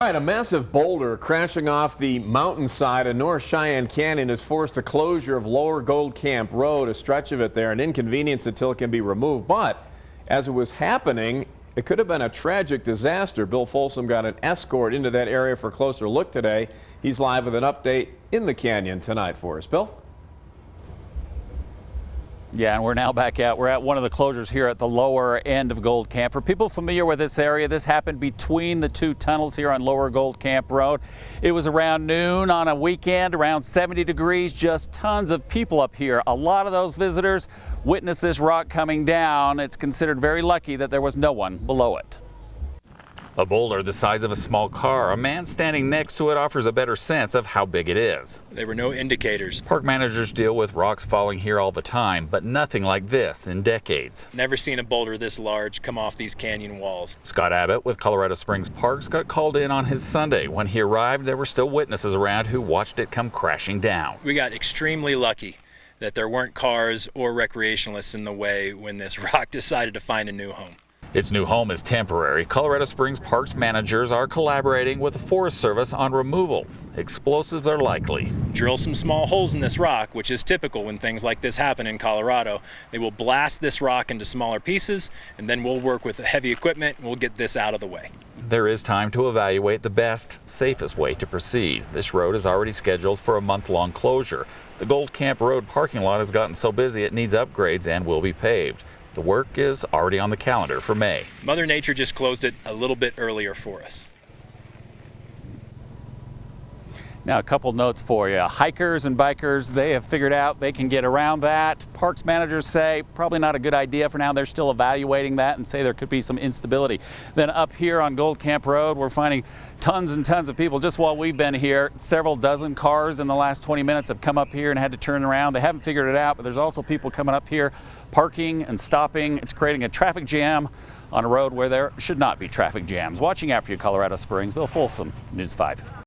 All right, a massive boulder crashing off the mountainside in North Cheyenne Canyon has forced the closure of Lower Goldcamp Road, a stretch of it there, an inconvenience until it can be removed. But as it was happening, it could have been a tragic disaster. Bill Folsom got an escort into that area for a closer look today. He's live with an update in the canyon tonight for us. Bill? Yeah, and we're now back out. We're at one of the closures here at the lower end of Goldcamp. For people familiar with this area, this happened between the two tunnels here on Lower Goldcamp Road. It was around noon on a weekend, around 70 degrees, just tons of people up here. A lot of those visitors witnessed this rock coming down. It's considered very lucky that there was no one below it. A boulder the size of a small car. A man standing next to it offers a better sense of how big it is. There were no indicators. Park managers deal with rocks falling here all the time, but nothing like this in decades. Never seen a boulder this large come off these canyon walls. Scott Abbott with Colorado Springs Parks got called in on his Sunday. When he arrived, there were still witnesses around who watched it come crashing down. We got extremely lucky that there weren't cars or recreationalists in the way when this rock decided to find a new home. Its new home is temporary. Colorado Springs Parks managers are collaborating with the Forest Service on removal. Explosives are likely. Drill some small holes in this rock, which is typical when things like this happen in Colorado. They will blast this rock into smaller pieces, and then we'll work with heavy equipment and we'll get this out of the way. There is time to evaluate the best, safest way to proceed. This road is already scheduled for a month-long closure. The Goldcamp Road parking lot has gotten so busy it needs upgrades and will be paved. The work is already on the calendar for May. Mother Nature just closed it a little bit earlier for us. Now, a couple notes for you. Hikers and bikers, they have figured out they can get around that. Parks managers say probably not a good idea for now. They're still evaluating that and say there could be some instability. Then up here on Goldcamp Road, we're finding tons and tons of people. Just while we've been here, several dozen cars in the last 20 minutes have come up here and had to turn around. They haven't figured it out, but there's also people coming up here, parking and stopping. It's creating a traffic jam on a road where there should not be traffic jams. Watching out for you, Colorado Springs. Bill Folsom, News 5.